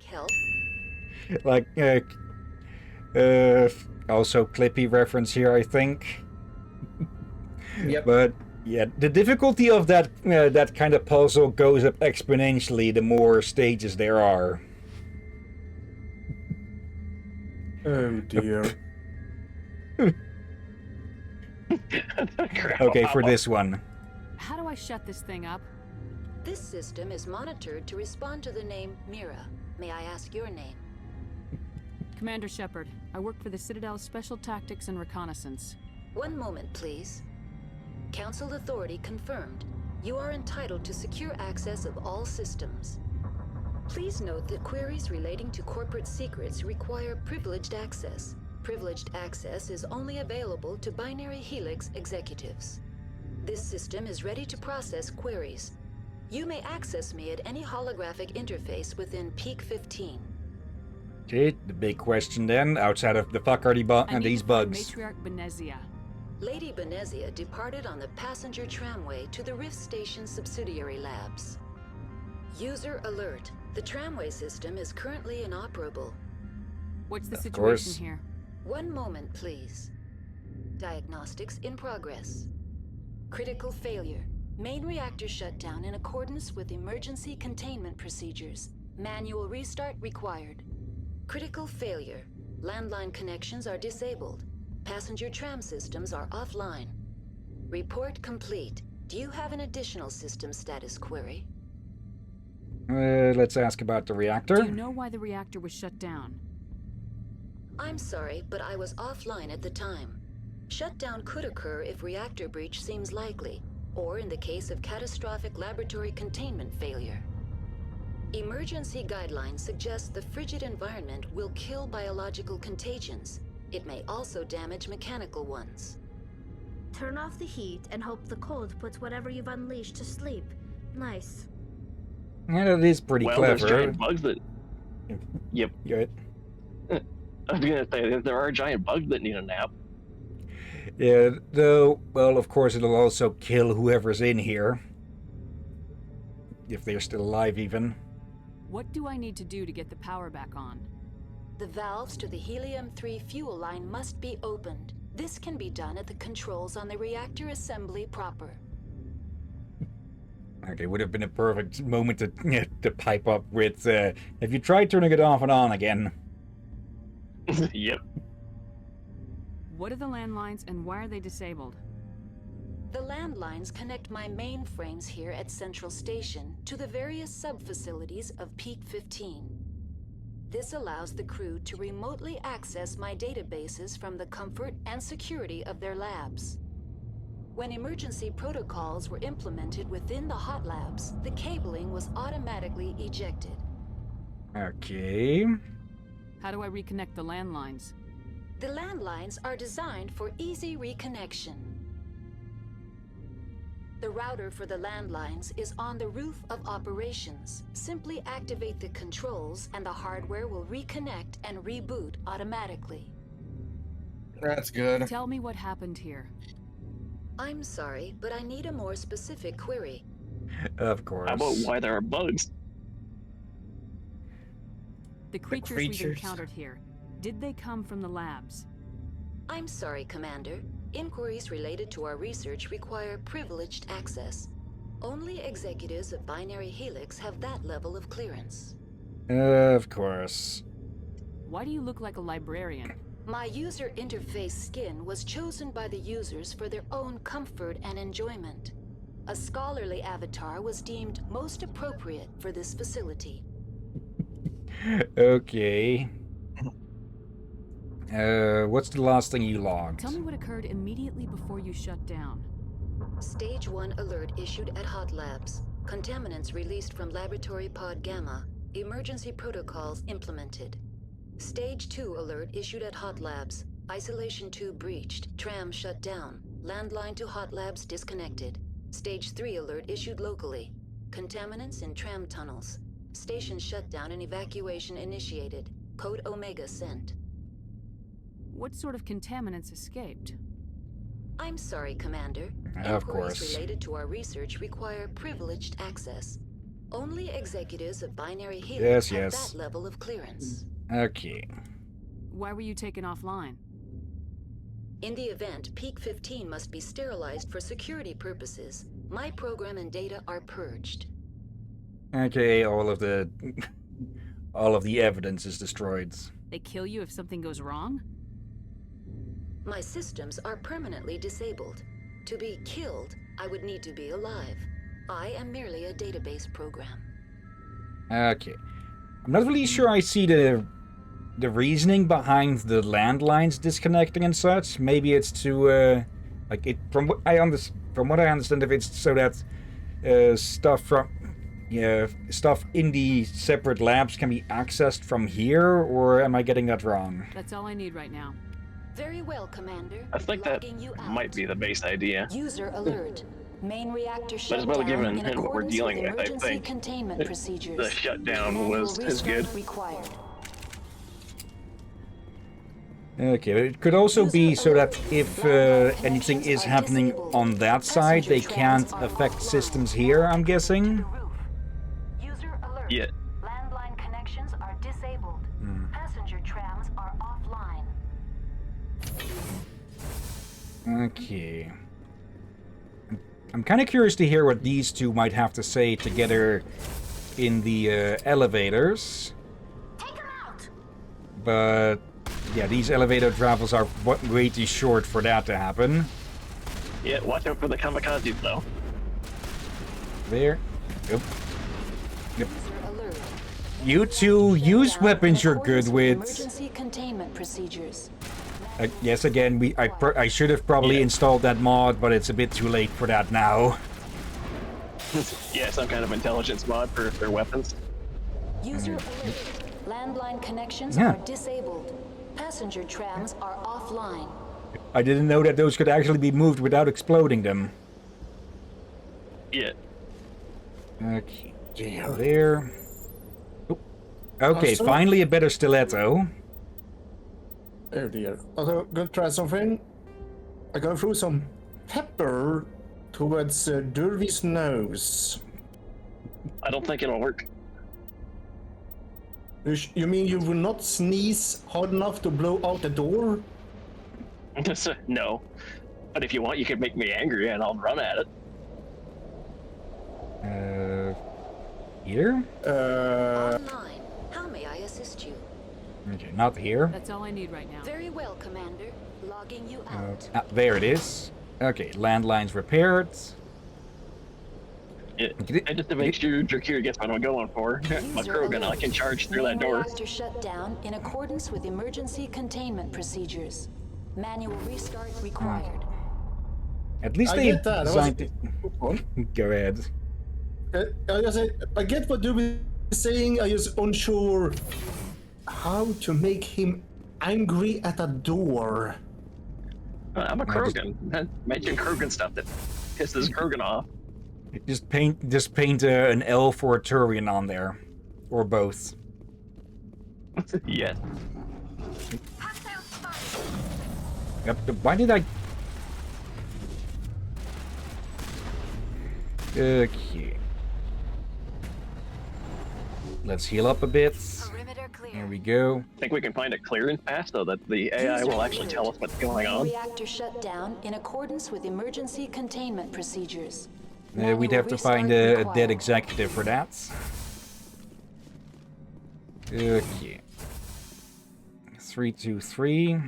help? Like, also Clippy reference here, I think. Yep. But yeah, the difficulty of that kind of puzzle goes up exponentially the more stages there are. Oh dear. Okay, for this one. How do I shut this thing up? This system is monitored to respond to the name Mira. May I ask your name? Commander Shepard, I work for the Citadel's Special Tactics and Reconnaissance. One moment, please. Council authority confirmed. You are entitled to secure access of all systems. Please note that queries relating to corporate secrets require privileged access. Privileged access is only available to binary Helix executives. This system is ready to process queries. You may access me at any holographic interface within Peak 15. Okay, the big question then, outside of the fuck are these bugs? Matriarch Benezia. Lady Benezia departed on the passenger tramway to the Rift Station subsidiary labs. User alert. The tramway system is currently inoperable. What's the Of situation course. here? One moment, please. Diagnostics in progress. Critical failure. Main reactor shut down in accordance with emergency containment procedures. Manual restart required. Critical failure. Landline connections are disabled. Passenger tram systems are offline. Report complete. Do you have an additional system status query? Let's ask about the reactor. Do you know why the reactor was shut down? I'm sorry, but I was offline at the time. Shutdown could occur if reactor breach seems likely, or in the case of catastrophic laboratory containment failure. Emergency guidelines suggest the frigid environment will kill biological contagions. It may also damage mechanical ones. Turn off the heat and hope the cold puts whatever you've unleashed to sleep. Nice. Yeah, that is pretty Well, clever. there's giant bugs that... Yep. Good. I was gonna say, there are giant bugs that need a nap. Yeah, though, well, of course it'll also kill whoever's in here. If they're still alive, even. What do I need to do to get the power back on? The valves to the helium-3 fuel line must be opened. This can be done at the controls on the reactor assembly proper. Okay, would have been a perfect moment to pipe up with, have you tried turning it off and on again? Yep. What are the landlines and why are they disabled? The landlines connect my mainframes here at Central Station to the various sub-facilities of Peak 15. This allows the crew to remotely access my databases from the comfort and security of their labs. When emergency protocols were implemented within the hot labs, the cabling was automatically ejected. Okay. How do I reconnect the landlines? The landlines are designed for easy reconnection. The router for the landlines is on the roof of operations. Simply activate the controls and the hardware will reconnect and reboot automatically. That's good. Tell me what happened here. I'm sorry, but I need a more specific query. Of course. How about why there are bugs? The creatures we've creatures? encountered here, did they come from the labs? I'm sorry, Commander. Inquiries related to our research require privileged access. Only executives of Binary Helix have that level of clearance. Of course. Why do you look like a librarian? My user interface skin was chosen by the users for their own comfort and enjoyment. A scholarly avatar was deemed most appropriate for this facility. Okay. What's the last thing you logged? Tell me what occurred immediately before you shut down. Stage 1 alert issued at Hot Labs. Contaminants released from Laboratory Pod Gamma. Emergency protocols implemented. Stage 2 alert issued at Hot Labs. Isolation tube breached. Tram shut down. Landline to Hot Labs disconnected. Stage 3 alert issued locally. Contaminants in tram tunnels. Station shutdown and evacuation initiated. Code Omega sent. What sort of contaminants escaped? I'm sorry, Commander. Of Inquiries course. related to our research require privileged access. Only executives of binary helix Yes, have yes. that level of clearance. Okay. Why were you taken offline? In the event, Peak 15 must be sterilized for security purposes. My program and data are purged. Okay, all of the all of the evidence is destroyed. They kill you if something goes wrong? My systems are permanently disabled. To be killed, I would need to be alive. I am merely a database program. Okay. I'm not really sure I see the reasoning behind the landlines disconnecting and such. Maybe it's to like it from what I understand if it's so that stuff in the separate labs can be accessed from here, or am I getting that wrong? That's all I need right now. Very well, Commander. I think that Logging you out. might be the base idea. User alert. Main reactor as shut well down given in what we're accordance dealing with with, I emergency think containment procedures. the shutdown Manual was as restart good. required. Okay, it could also be so that if anything is happening on that side, they can't affect systems here, I'm guessing. User alert. Yeah. Landline connections are disabled. Passenger trams are offline. Okay. I'm kind of curious to hear what these two might have to say together in the elevators. Take him out! But yeah, these elevator travels are way too short for that to happen. Yeah, watch out for the kamikazes though. There. Yep. User alert. You two use Down weapons in you're accordance good with with. Emergency containment procedures. Yes, again, I should have probably Yeah. installed that mod, but it's a bit too late for that now. Yeah, some kind of intelligence mod for their weapons. User alert. Landline connections Yeah. are disabled. Passenger trams are offline. I didn't know that those could actually be moved without exploding them. Yeah. Okay, there. Oop. Okay, Also- finally a better stiletto. Oh dear. Also, gonna try something. I go through some pepper towards Derby's nose. I don't think it'll work. You mean you will not sneeze hard enough to blow out the door? No. But if you want, you could make me angry and I'll run at it. Here? Online. How may I assist you? Okay, not here. That's all I need right now. Very well, Commander. Logging you out. There it is. Okay, landlines repaired. Yeah. And just to make sure Drakir gets what I'm going for, my User Krogan, I alert. can charge through Main that door. reactor shut down in accordance with emergency containment procedures. Manual restart required. At least I they get that. designed it. What? Go ahead. I get what Derby is saying. I just unsure how to make him angry at a door. I'm a Krogan. Mention Krogan stuff that pisses Krogan off. Just paint an elf or a Turian on there, or both. Yeah. Yep. Why did I? Okay. Let's heal up a bit. Perimeter clear. There we go. I think we can find a clearance path so that the AI will actually tell us what's going Main on. reactor shut down in accordance with emergency containment procedures. We'd have to find a dead executive for that. Okay. 323.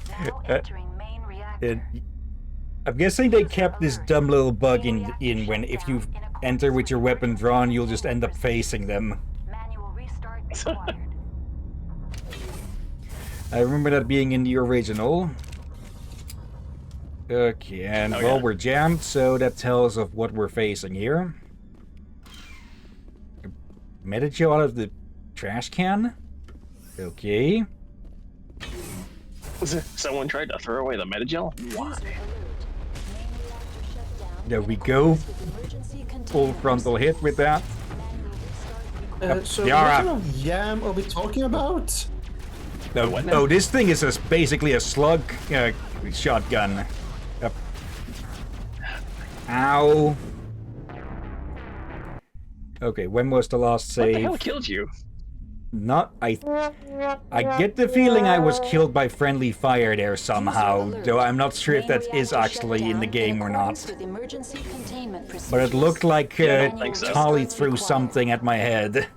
Now entering main reactor. I'm guessing they kept this dumb little bug in when if you enter with your weapon drawn, you'll just end up facing them. Manual restart required. I remember that being in the original. Okay, and Oh, well, yeah. we're jammed, so that tells of what we're facing here. Metagel out of the trash can? Okay. Someone tried to throw away the metagel? Why? User alert. Main reactor shut down There in we go. accordance with emergency containment Full frontal hit with that. Manual restart required. So Yara. what kind of yam are we talking about? No, What now? oh, this thing is basically a slug shotgun. Ow. Okay, when was the last What the save? hell killed you? Not I get the feeling I was killed by friendly fire there somehow, though I'm not sure if that is actually in the game or not. But it looked like Yeah, I don't think so. Tali threw something at my head.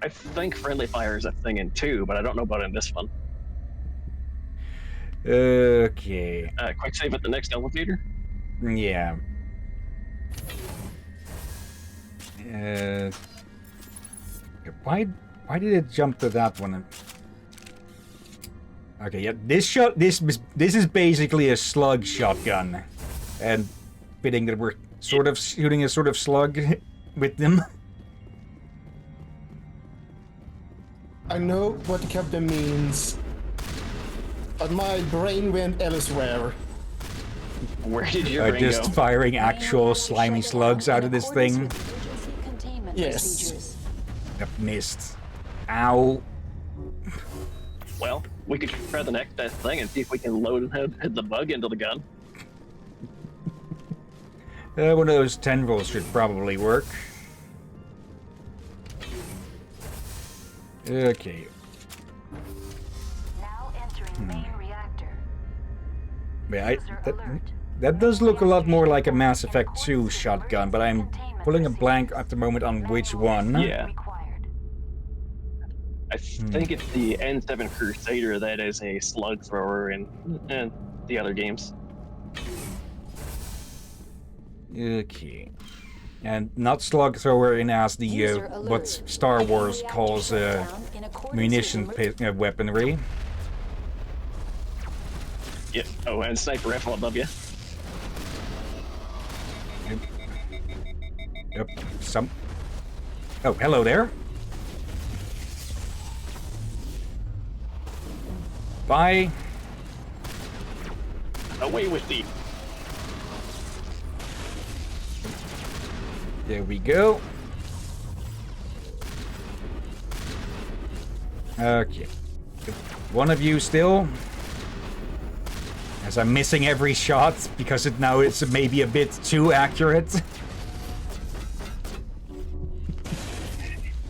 I think friendly fire is a thing in 2, but I don't know about in this one. Okay. Quick save at the next elevator. Yeah. Why did it jump to that one? Okay, yeah, this is basically a slug shotgun, and fitting that we're sort of shooting a sort of slug with them. I know what the captain means, but my brain went elsewhere. Where did your brain Just go? firing actual slimy slugs out of this thing. Yes. Yep, missed. Ow. Well, we could try the next best thing and see if we can load and hit the bug into the gun. One of those tendrils should probably work. Okay. Now entering main reactor. Yeah, that does look a lot more like a Mass Effect 2 shotgun, but I'm pulling a blank at the moment on which one. Yeah. I think it's the N7 Crusader that is a slug thrower in the other games. Okay. And not slug thrower in as the what Star Wars calls munition weaponry. Yeah. Oh, and sniper rifle above you. Yep. Oh, hello there. Bye. Away with thee. There we go. Okay. One of you still. As I'm missing every shot because it's maybe a bit too accurate.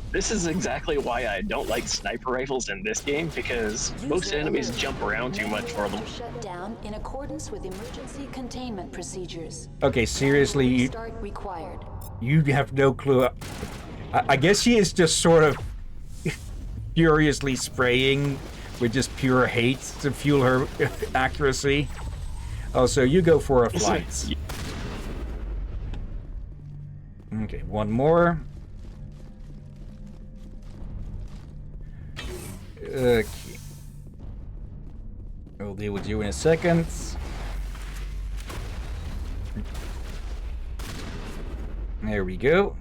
This is exactly why I don't like sniper rifles in this game, because most enemies jump around too much for them. Shut down in accordance with emergency containment procedures. Okay, seriously, Start required. you have no clue. I guess she is just sort of furiously spraying with just pure hate to fuel her accuracy. Also, you go for a flight. Okay, one more. Okay. I'll deal with you in a second. There we go.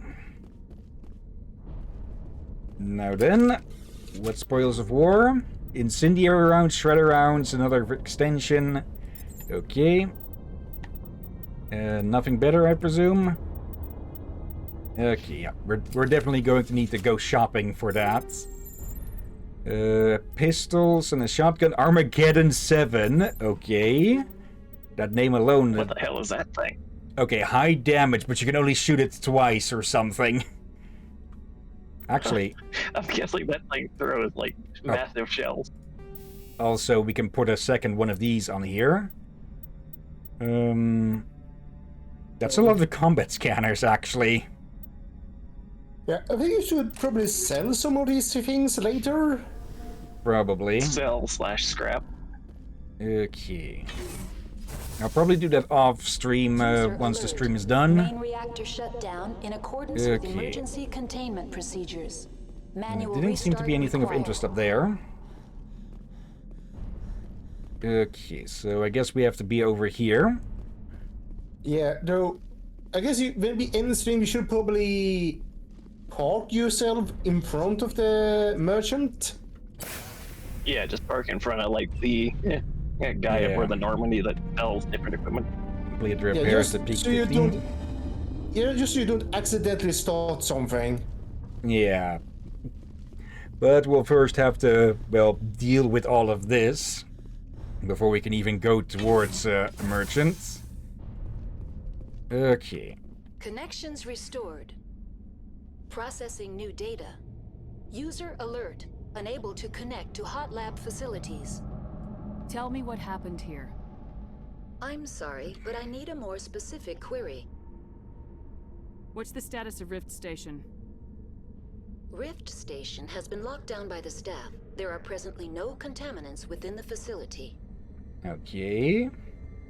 Now then, what spoils of war? Incendiary rounds, shredder rounds, another extension. Okay. Nothing better, I presume? Okay, yeah. We're definitely going to need to go shopping for that. Pistols and a shotgun. Armageddon 7. Okay. That name alone. What the hell is that thing? Okay, high damage, but you can only shoot it twice or something. Actually, I'm guessing that thing throws like massive shells. also we can put a second one of these on here. That's a lot of combat scanners, actually. Yeah, I think you should probably sell some of these things later. Probably. Sell/scrap. Okay. I'll probably do that off stream once the stream is done. Main reactor shut down in accordance with Okay. emergency containment procedures. Manual Didn't seem to be restart anything of required. interest up there. Okay, so I guess we have to be over here. Yeah, though, I guess when we end the stream, you should probably park yourself in front of the merchant. Yeah, just park in front of like the guy Yeah. up where the Normandy that sells different equipment. Complete Yeah, repairs just at peak so you 15. don't. Yeah, just so you don't accidentally start something. Yeah. But we'll first have to, well, deal with all of this before we can even go towards a merchant. Okay. Connections restored. Processing new data. User alert. Unable to connect to hot lab facilities. Tell me what happened here. I'm sorry, but I need a more specific query. What's the status of Rift Station? Rift Station has been locked down by the staff. There are presently no contaminants within the facility. Okay.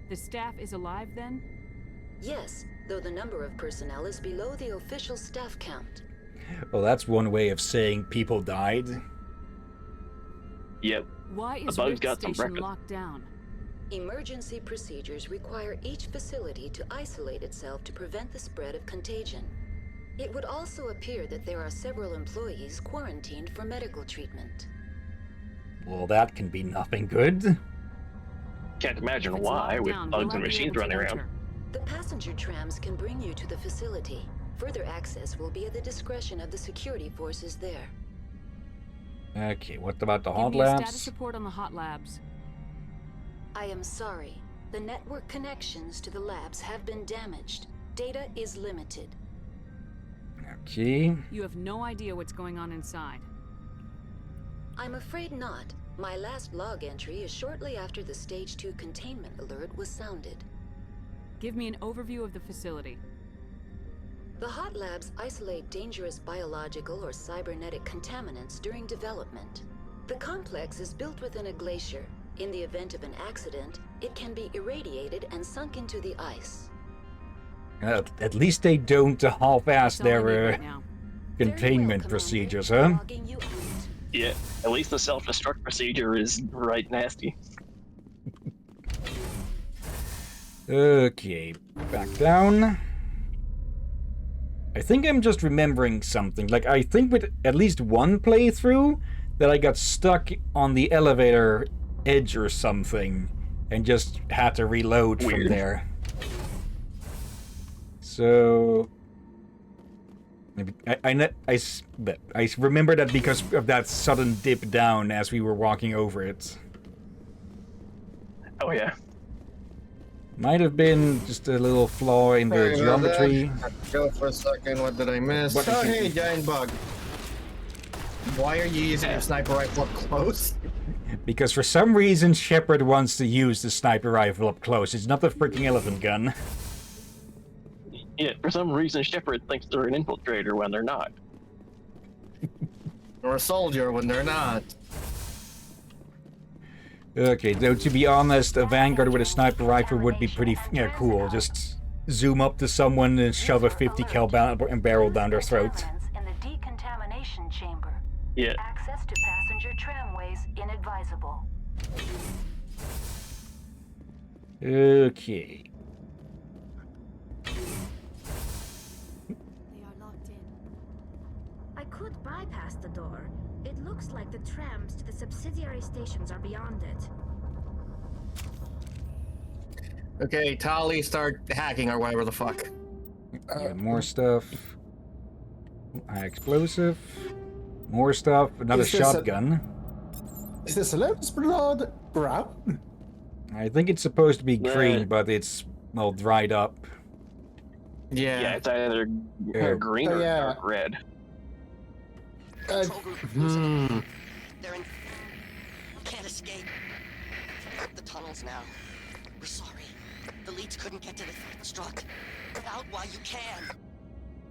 The staff is alive then? Yes, though the number of personnel is below the official staff count. Well, that's one way of saying people died. Yep. Why is bug's Rift got some Station breakfast. locked down? Emergency procedures require each facility to isolate itself to prevent the spread of contagion. It would also appear that there are several employees quarantined for medical treatment. Well, that can be nothing good. Can't imagine If it's why locked with down, bugs will I and be machines able to running around. enter? The passenger trams can bring you to the facility. Further access will be at the discretion of the security forces there. Okay, what about the Give hot me a status labs? report on the hot labs. I am sorry. The network connections to the labs have been damaged. Data is limited. Okay. You have no idea what's going on inside. I'm afraid not. My last log entry is shortly after the Stage 2 containment alert was sounded. Give me an overview of the facility. The hot labs isolate dangerous biological or cybernetic contaminants during development. The complex is built within a glacier. In the event of an accident, it can be irradiated and sunk into the ice. At least they don't half-ass That's all I need their right now. Very containment well, procedures, Commander. huh? Logging you out. Yeah, at least the self-destruct procedure is right nasty. Okay, back down. I think I'm just remembering something. Like, I think with at least one playthrough that I got stuck on the elevator edge or something and just had to reload from Weird. there. So... maybe I remember that because of that sudden dip down as we were walking over it. Oh yeah. Might have been just a little flaw in the Sorry about that. geometry. Go for a second. What did I miss? What Oh, did you- hey, giant bug. Why are you using your sniper rifle up close? Because for some reason Shepard wants to use the sniper rifle up close. It's not the freaking elephant gun. Yeah, for some reason Shepard thinks they're an infiltrator when they're not. Or a soldier when they're not. Okay, though to be honest, a Vanguard with a sniper rifle would be pretty cool. Just zoom up to someone and shove a 50 cal barrel down their throat. In the decontamination chamber. Yeah. Access to passenger tramways inadvisable. Okay. They are locked in. I could bypass the door. It looks like the trams to the subsidiary stations are beyond it. Okay, Tali, start hacking or whatever the fuck. Yeah, more stuff. High explosive. More stuff. Another Is this a- shotgun. Is this lamb's blood brown? I think it's supposed to be Yeah. green, but it's, well, dried up. Yeah, it's either Yeah. green Oh, or yeah. dark red. Control group losing. Hmm. They're in. Can't escape. The tunnels now. We're sorry. The leads couldn't get to the struct. Get out while you can.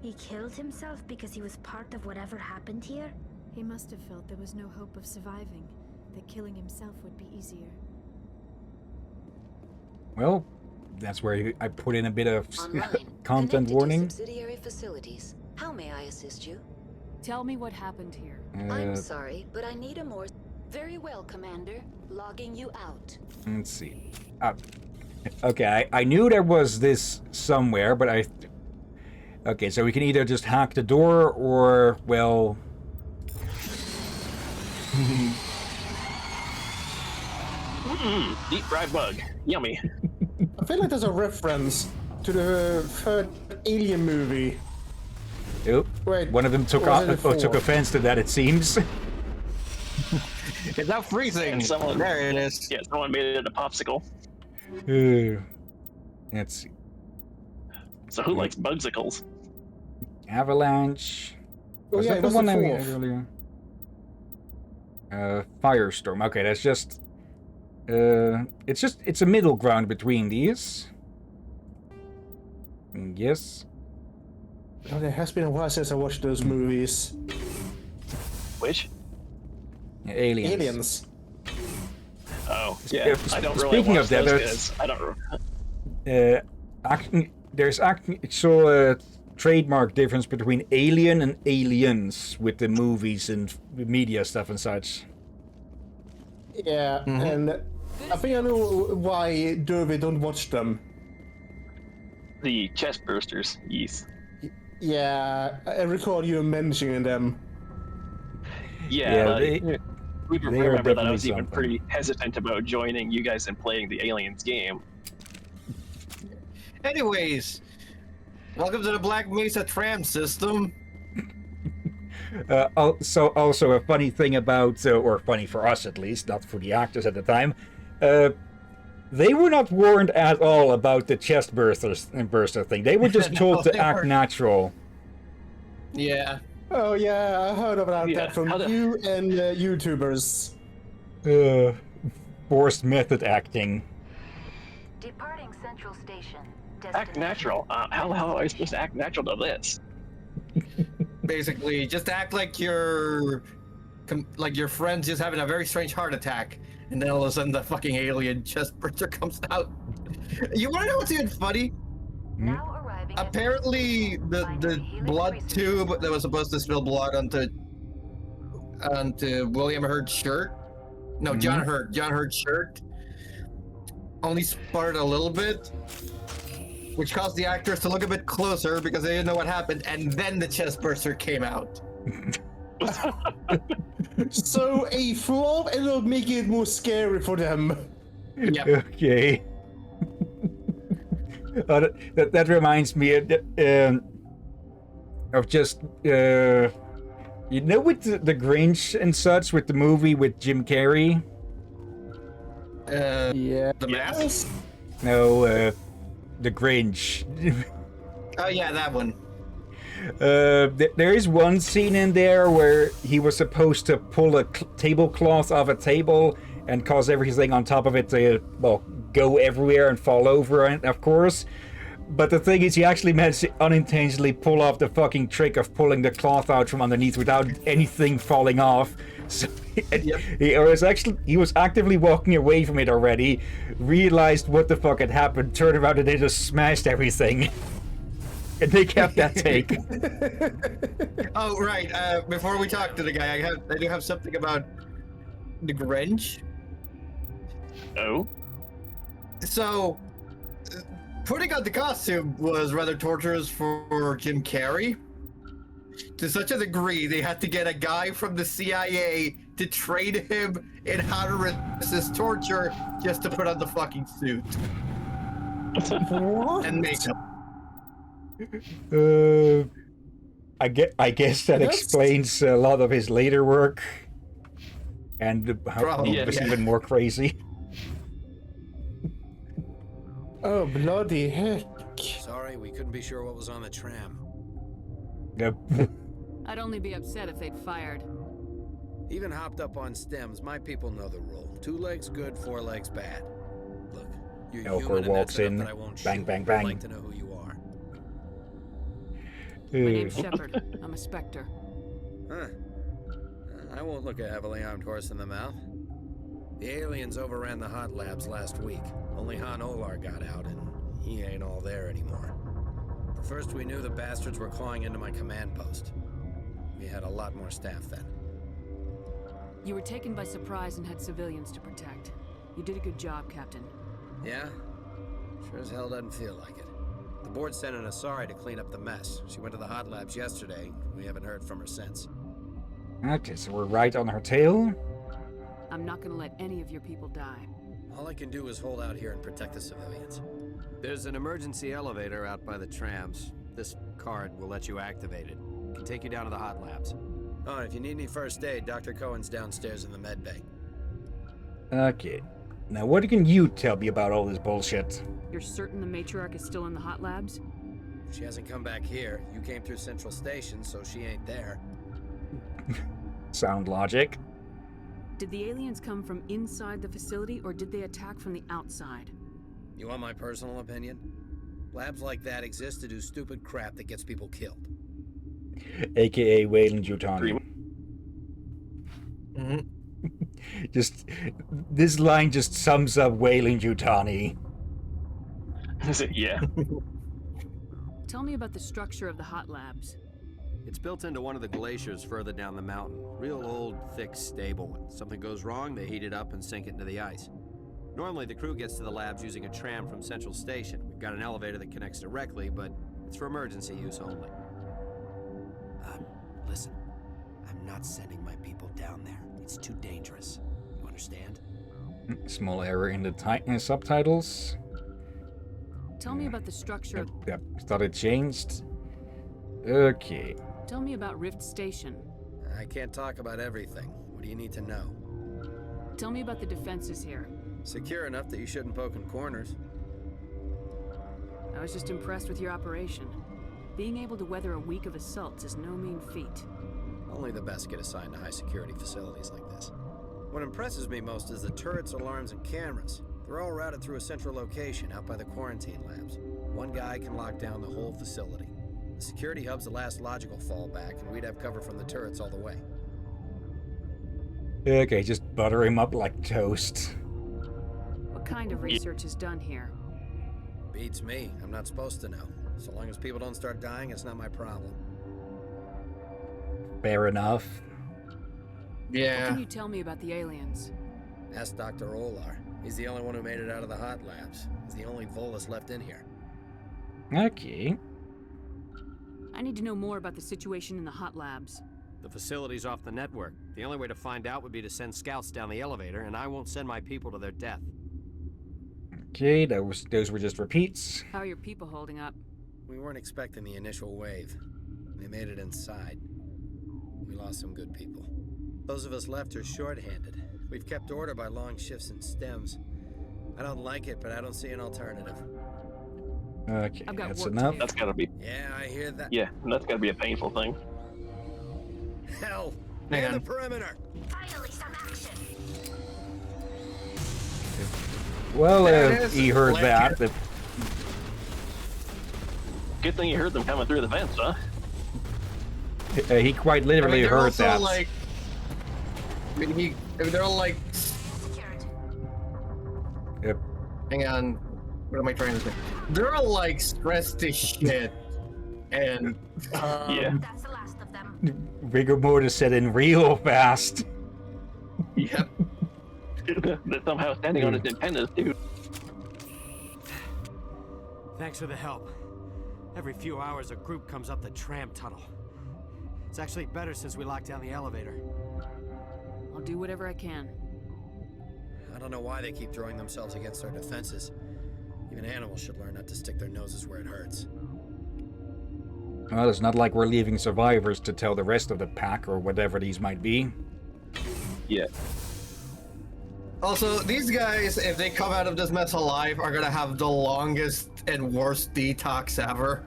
He killed himself because he was part of whatever happened here? He must have felt there was no hope of surviving, that killing himself would be easier. Well, that's where I put in a bit of Online. content Connected to warning. subsidiary facilities. How may I assist you? Tell me what happened here. I'm sorry, but I need a more... Very well, Commander. Logging you out. Let's see. Okay, I knew there was this somewhere, but I... Okay, so we can either just hack the door or, well... Deep fried bug. Yummy. I feel like there's a reference to the third Alien movie. Oop. Wait, One of them took, or was it the took fourth? offense to that, it seems. It's not freezing. And someone- There it is. Yeah, someone made it a popsicle. Let's see. So who likes bugsicles? Avalanche. Oh Was yeah, that it the was one the that we fourth. had earlier? Firestorm. Okay, that's just... it's a middle ground between these. Yes. Oh, it has been a while since I watched those movies. Which? Aliens. Aliens. Oh, yeah. I don't really Speaking watch of that, those there's- guys. I don't. There's actual trademark difference between Alien and Aliens with the movies and media stuff and such. Yeah, and I think I know why Derby don't watch them. The chest bursters, yes. Yeah, I recall you mentioning them. Yeah, they we are remember that I definitely was even something. pretty hesitant about joining you guys and playing the Aliens game. Anyways, welcome to the Black Mesa tram system. Also a funny thing about, or funny for us at least, not for the actors at the time, they were not warned at all about the chest burster thing. They were just told to they act weren't. natural. Yeah. Oh yeah, I heard about Yeah, that from how the- you and YouTubers. Forced method acting. Departing Central Station. Act natural. How the hell are I supposed to act natural to this? Basically, just act like your friend's just having a very strange heart attack, and then all of a sudden the fucking alien chest burster comes out. You want to know what's even funny? Now arriving at Apparently, the blood tube that was supposed to spill blood onto William Hurt's shirt, no, John Hurt's shirt, only sputtered a little bit, which caused the actors to look a bit closer because they didn't know what happened, and then the chest burster came out. So a flop ended up making it more scary for them. Yep. Okay. That reminds me of just you know, with the Grinch and such, with the movie with Jim Carrey. Yeah. The mask? No, the Grinch. Oh yeah, that one. There is one scene in there where he was supposed to pull a tablecloth off a table and cause everything on top of it to, well, go everywhere and fall over, and of course. But the thing is, he actually managed to unintentionally pull off the fucking trick of pulling the cloth out from underneath without anything falling off. So he was actively walking away from it already, realized what the fuck had happened, turned around and they just smashed everything. And they kept that take. Oh right. Before we talk to the guy, I do have something about the Grinch. Oh? So, putting on the costume was rather torturous for Jim Carrey. To such a degree, they had to get a guy from the CIA to train him in how to resist torture just to put on the fucking suit and makeup. I guess that That's- explains a lot of his later work. And how Probably, it was yeah. even more crazy. Oh bloody heck! Sorry, we couldn't be sure what was on the tram. Yep. I'd only be upset if they'd fired. Even hopped up on stems, my people know the rule. 2 legs good, 4 legs bad. Look, you're Elcor human and walks that's enough in, that I won't bang, shoot. bang, I'd bang. like to know who you are. My name's Shepard. I'm a Spectre. Huh. I won't look a heavily armed horse in the mouth. The aliens overran the hot labs last week. Only Han Olar got out, and he ain't all there anymore. First we knew the bastards were clawing into my command post. We had a lot more staff then. You were taken by surprise and had civilians to protect. You did a good job, Captain. Yeah? Sure as hell doesn't feel like it. The board sent an Asari to clean up the mess. She went to the hot labs yesterday. We haven't heard from her since. Okay, so we're right on her tail. I'm not gonna let any of your people die. All I can do is hold out here and protect the civilians. There's an emergency elevator out by the trams. This card will let you activate it. Can take you down to the hot labs. Oh, and if you need any first aid, Dr. Cohen's downstairs in the med bay. Okay. Now, what can you tell me about all this bullshit? You're certain the matriarch is still in the hot labs? She hasn't come back here. You came through Central Station, so she ain't there. Sound logic. Did the aliens come from inside the facility, or did they attack from the outside? You want my personal opinion? Labs like that exist to do stupid crap that gets people killed. AKA Wayland Yutani. Just this line just sums up Wayland Yutani. Yeah. Tell me about the structure of the hot labs. It's built into one of the glaciers further down the mountain. Real old, thick, stable one. Something goes wrong, they heat it up and sink it into the ice. Normally, the crew gets to the labs using a tram from Central Station. We've got an elevator that connects directly, but it's for emergency use only. Listen, I'm not sending my people down there. It's too dangerous. You understand? Small error in the subtitles. Tell me about the structure of... Yep, thought it changed. Okay. Tell me about Rift Station. I can't talk about everything. What do you need to know? Tell me about the defenses here. Secure enough that you shouldn't poke in corners. I was just impressed with your operation. Being able to weather a week of assaults is no mean feat. Only the best get assigned to high-security facilities like this. What impresses me most is the turrets, alarms, and cameras. They're all routed through a central location out by the quarantine labs. One guy can lock down the whole facility. The security hub's the last logical fallback, and we'd have cover from the turrets all the way. Okay, just butter him up like toast. What kind of research is done here? Beats me. I'm not supposed to know. So long as people don't start dying, it's not my problem. Fair enough. What can you tell me about the aliens? Ask Dr. Olar. He's the only one who made it out of the hot labs. He's the only Volus left in here. Okay. I need to know more about the situation in the hot labs. The facility's off the network. The only way to find out would be to send scouts down the elevator, and I won't send my people to their death. Okay, those were just repeats. How are your people holding up? We weren't expecting the initial wave. They made it inside. We lost some good people. Those of us left are short-handed. We've kept order by long shifts and stems. I don't like it, but I don't see an alternative. Okay, I've got that's work to enough. do. That's gotta be. Yeah, I hear that. Yeah, that's gotta be a painful thing. Hell! Hang Man on. the perimeter! Finally, some action. Well, There it is. he heard Left that. Good thing you heard them coming through the vents, huh? He quite literally they're heard also that. like... they're all like... Secured. Yep. Hang on. What am I trying to say? They're all like stressed as shit. And... Yeah. That's the last of them. Rigor mortis set in real fast. Yep. That's somehow standing on its antennas, too. Thanks for the help. Every few hours, a group comes up the tram tunnel. It's actually better since we locked down the elevator. I'll do whatever I can. I don't know why they keep throwing themselves against our defenses. Even animals should learn not to stick their noses where it hurts. Well, it's not like we're leaving survivors to tell the rest of the pack or whatever these might be. Yeah. Also, these guys, if they come out of this mess alive, are gonna have the longest and worst detox ever.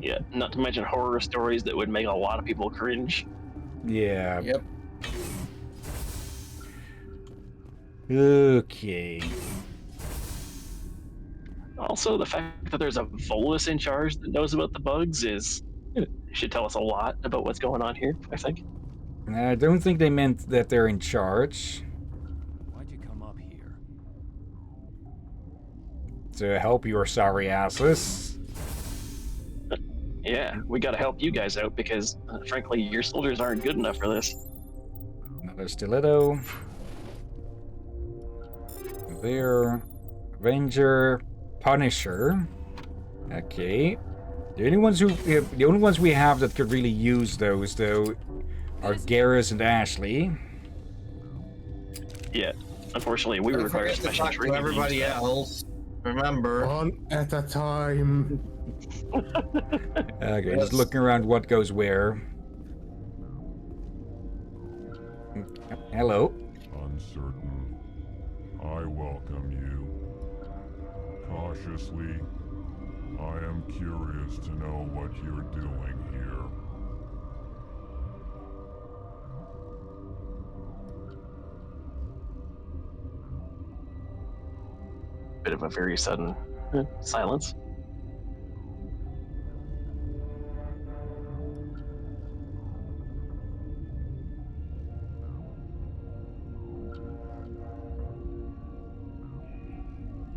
Yeah, not to mention horror stories that would make a lot of people cringe. Yeah. Yep. Okay. Also, the fact that there's a Volus in charge that knows about the bugs should tell us a lot about what's going on here, I think. I don't think they meant that they're in charge. Why'd you come up here? To help your sorry asses. Yeah, we gotta help you guys out because, frankly, your soldiers aren't good enough for this. Another stiletto. There. Avenger. Punisher. Okay. The only ones we have that could really use those, though, are Garrus and Ashley. Yeah, unfortunately, we require special training. To everybody else. Remember. One at a time. Okay, just looking around what goes where. Hello. Uncertain. I welcome you. Cautiously, I am curious to know what you're doing here. Bit of a very sudden silence.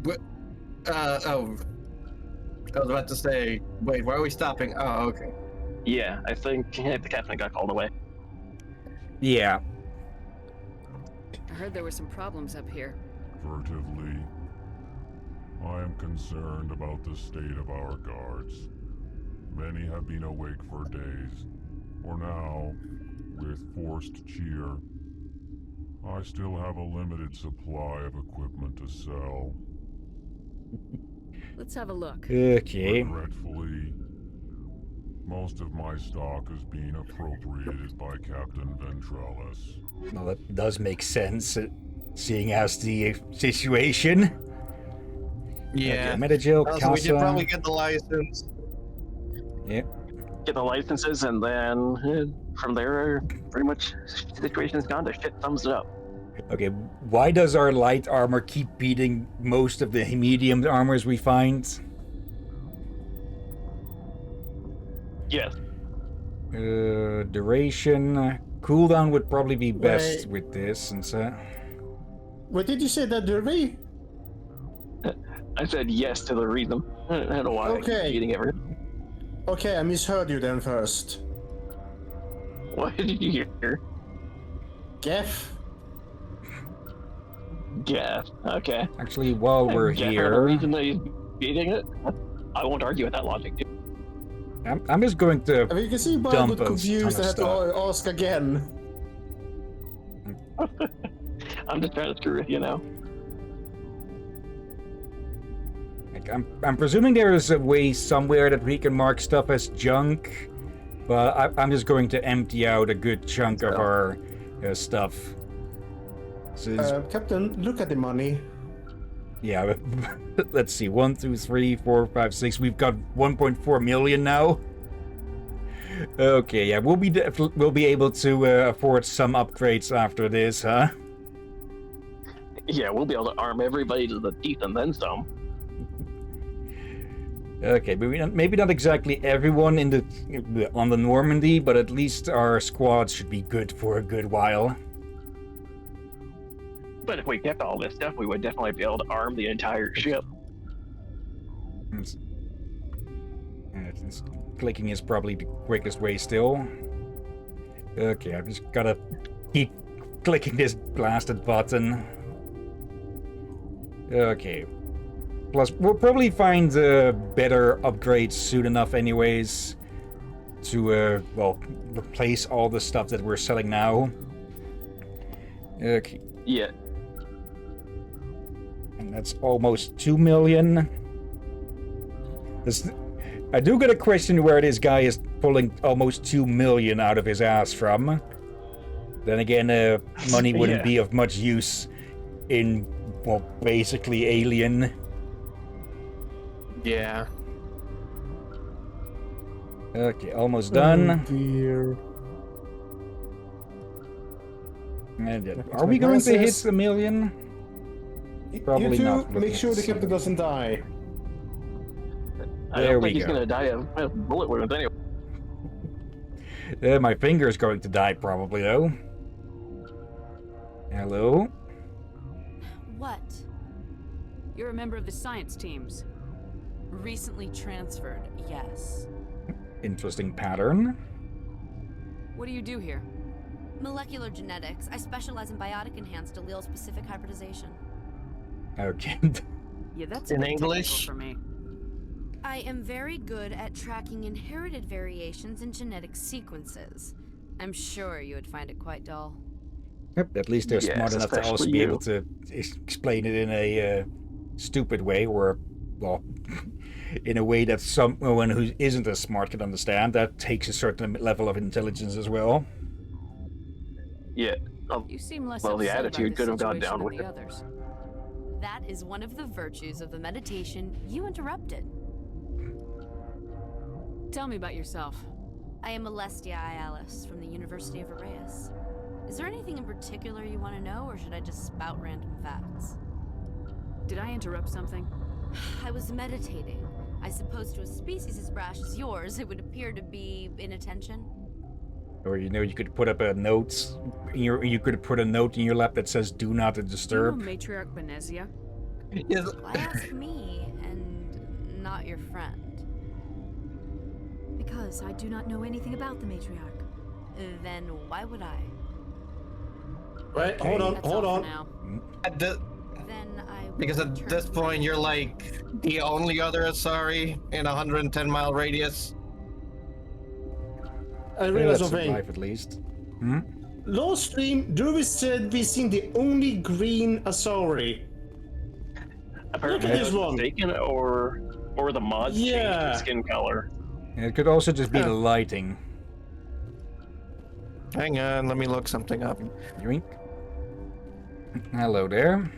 What? Oh. I was about to say, wait, why are we stopping? Oh, okay. Yeah, I think the captain got called away. Yeah. I heard there were some problems up here. Furtively, I am concerned about the state of our guards. Many have been awake for days. For now, with forced cheer, I still have a limited supply of equipment to sell. Let's have a look. Okay. Regretfully, most of my stock is being appropriated by Captain Ventrellis. Well, that does make sense, seeing as the situation. Yeah. Okay, Metagil, Also, we should Casa. probably get the license. Yeah. Get the licenses, and then from there, pretty much situation's gone to shit. Thumbs it up. Okay, why does our light armor keep beating most of the medium armors we find? Yes. Duration. Cooldown would probably be best with this, and so. What did you say that, Derby? I said yes to the reason. I don't know why I keep beating everything. Okay, I misheard you then first. What did you hear? Geff? Yeah, okay. Actually, while we're Jeff had a here, reason that he's beating it. I won't argue with that logic, dude. I'm just going to I mean, you can see why I dump got a ton confused of and had stuff. to ask again. I'm just trying to screw with you now. Like, I'm presuming there is a way somewhere that we can mark stuff as junk, but I'm just going to empty out a good chunk of our stuff. So Captain, look at the money. yeah, let's see. 1, 2, 3, 4, 5, 6. We've got 1.4 million now. Okay, yeah, we'll be able to afford some upgrades after this, huh? Yeah, we'll be able to arm everybody to the teeth and then some. Okay, maybe not exactly everyone on the Normandy, but at least our squad should be good for a good while. But if we kept all this stuff, we would definitely be able to arm the entire ship. Clicking is probably the quickest way still. Okay, I've just gotta keep clicking this blasted button. Okay. Plus, we'll probably find better upgrades soon enough anyways to, well, replace all the stuff that we're selling now. Okay. Yeah. And that's almost 2 million. I do get a question where this guy is pulling almost 2 million out of his ass from. Then again, money wouldn't be of much use in, well, basically Alien. Yeah. Okay, almost done. Oh dear. And, are we going to hit 1 million? Probably you two, not. make sure the captain doesn't die. I don't think he's gonna die of bullet wounds anyway. My finger's going to die probably, though. Hello? What? You're a member of the science teams. Recently transferred, yes. Interesting pattern. What do you do here? Molecular genetics. I specialize in biotic-enhanced allele-specific hybridization. Okay. Yeah, that's In a bit technical English? for me. I am very good at tracking inherited variations in genetic sequences. I'm sure you would find it quite dull. Yep, at least they're smart enough to also be able to explain it in a stupid way, or, well, in a way that someone who isn't as smart can understand. That takes a certain level of intelligence as well. Yeah. You seem less well, the upset attitude about could this have gone situation down than with the it. others. That is one of the virtues of the meditation you interrupted. Tell me about yourself. I am Alestia Ialis from the University of Arraeus. Is there anything in particular you want to know, or should I just spout random facts? Did I interrupt something? I was meditating. I suppose to a species as brash as yours, it would appear to be inattention. Or you could put up a note. You could put a note in your lap that says "Do not disturb." You know Matriarch Benezia? Yes. Why ask me and not your friend? Because I do not know anything about the matriarch. Then why would I? Wait, hold on, That's hold all on. for now. Then I will Because at return this to point, my- you're like the only other Asari in a 110-mile radius. I Yeah, realized that's something. alive at least. Hmm? Last stream, Druvis said we seen the only green Asari. Apparently, Look at I this was one. mistaken, or the mods changed Yeah. his skin color. And it could also just be the lighting. Hang on, let me look something up. Yoink. Hello there.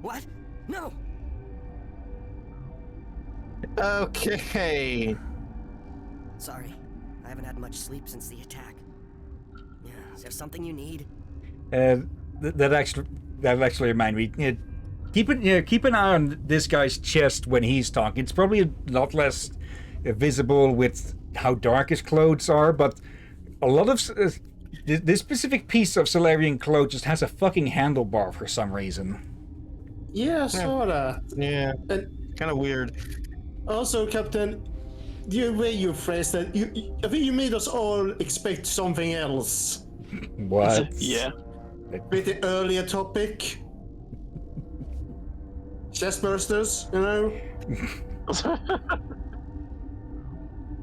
What? No! Okay. Sorry, I haven't had much sleep since the attack. Yeah, is there something you need? That actually reminds me. Keep an eye on this guy's chest when he's talking. It's probably a lot less visible with how dark his clothes are, but a lot of this specific piece of Solarian cloth just has a fucking handlebar for some reason. Yeah, I saw that. Yeah, And kind of weird. also, Captain, the way you phrased that, I think you made us all expect something else What? Yeah. with the earlier topic. Chestbursters, you know?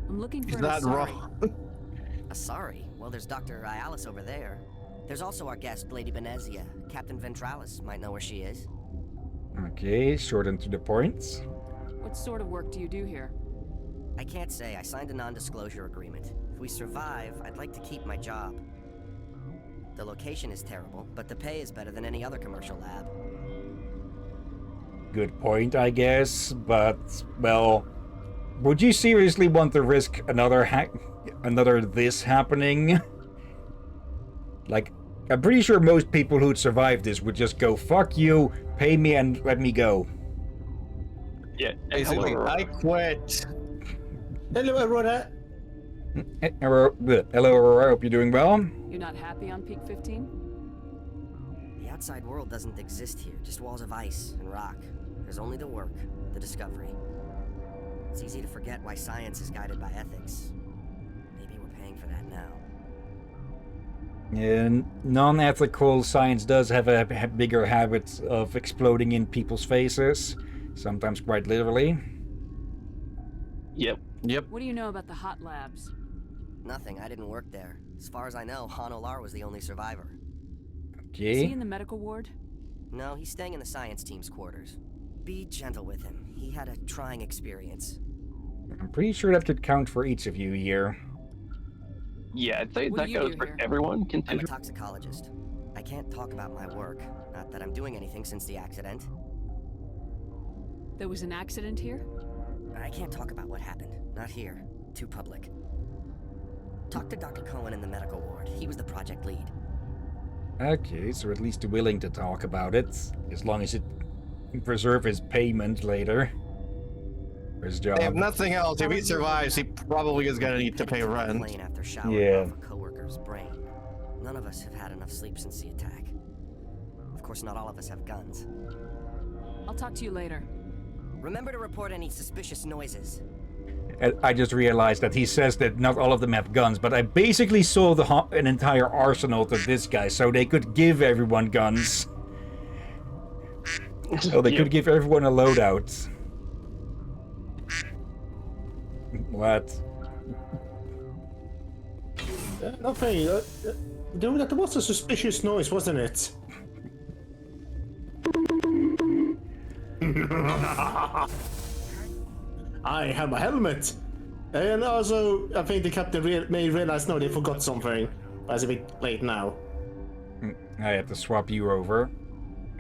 I'm looking for Is an that Asari. wrong? Asari? Well, there's Dr. Ialis over there. There's also our guest, Lady Benezia. Captain Ventralis might know where she is. Okay, short and to the point. What sort of work do you do here? I can't say. I signed a non-disclosure agreement. If we survive, I'd like to keep my job. The location is terrible, but the pay is better than any other commercial lab. Good point, I guess, but, well, would you seriously want to risk another this happening? Like, I'm pretty sure most people who'd survive this would just go, fuck you, pay me and let me go. Yeah. Basically, Hello. I quit. Hello, Aurora. Hello, Aurora, I hope you're doing well. You're not happy on Peak 15? The outside world doesn't exist here, just walls of ice and rock. There's only the work, the discovery. It's easy to forget why science is guided by ethics. Maybe we're paying for that now. And non-ethical science does have a bigger habit of exploding in people's faces, sometimes quite literally. Yep. What do you know about the hot labs? Nothing, I didn't work there. As far as I know, Han Olar was the only survivor. Is he Okay. in the medical ward? No, he's staying in the science team's quarters. Be gentle with him. He had a trying experience. I'm pretty sure that could count for each of you here. Yeah, I'd say What do that you goes do for here? everyone. I'm a Consider. toxicologist. I can't talk about my work. Not that I'm doing anything since the accident. There was an accident here? I can't talk about what happened. Not here. Too public. Talk to Dr. Cohen in the medical ward. He was the project lead. Okay, so at least willing to talk about it, as long as it can preserve his payment later. For his job. They have nothing else. If he survives, he probably is gonna need to pay rent. Plane after showering Yeah. off a coworker's brain. None of us have had enough sleep since the attack. Of course, not all of us have guns. I'll talk to you later. Remember to report any suspicious noises. And I just realized that he says that not all of them have guns, but I basically sold an entire arsenal to this guy, so they could give everyone guns. So they could give everyone a loadout. What? Nothing. That was a suspicious noise, wasn't it? I have a helmet. And also, I think the captain may realize now they forgot something. But it's a bit late now. I had to swap you over.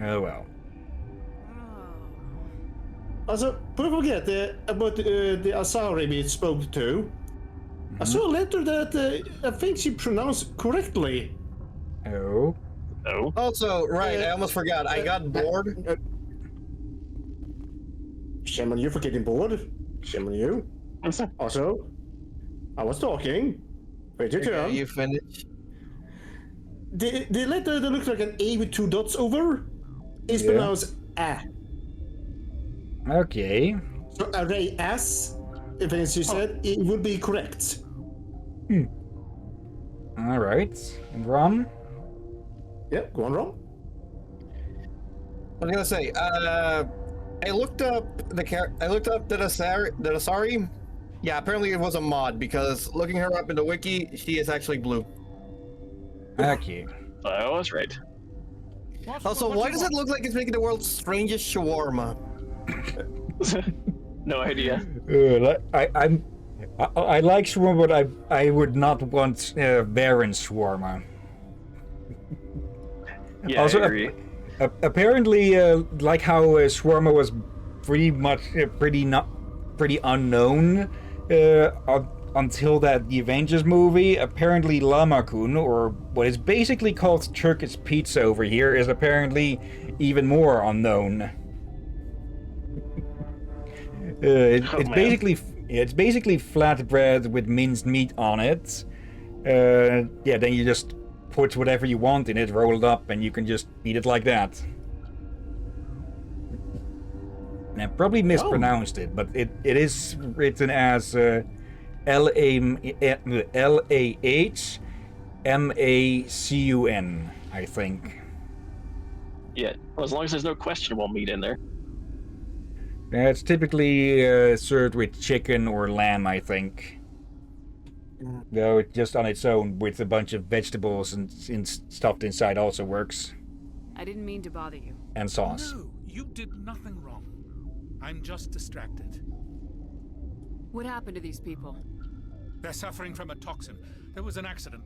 Oh well. Also, don't forget about the Asari we spoke to. I saw a letter that I think she pronounced correctly. Oh. Oh. Also, right, I almost forgot. I got bored. Shame on you for getting bored. Shame on you. Also, I was talking. Wait your turn. You finish. The letter that looks like an A with 2 dots over is pronounced A. Okay. So array S, if as you said, it would be correct. All right. And Ron? Yeah, go on, Ron. I was gonna say, I looked up the Asari. Yeah, apparently it was a mod because looking her up in the wiki, she is actually blue. Okay. I was right. Also, why does it look like it's making the world's strangest shawarma? No idea. I like shawarma, but I would not want Baron shawarma. Yeah, also, I agree. Apparently, like how shawarma was pretty much pretty unknown until the Avengers movie. Apparently, Lamakun, or what is basically called Turkish pizza over here, is apparently even more unknown. It's basically flatbread with minced meat on it. Then you just put whatever you want in it, roll it up, and you can just eat it like that. And I probably mispronounced it, but it is written as Lahmacun, I think. Yeah, well, as long as there's no questionable meat in there. It's typically served with chicken or lamb, I think. Though just on its own with a bunch of vegetables and stuffed inside also works. I didn't mean to bother you. And sauce. No, you did nothing wrong. I'm just distracted. What happened to these people? They're suffering from a toxin. There was an accident.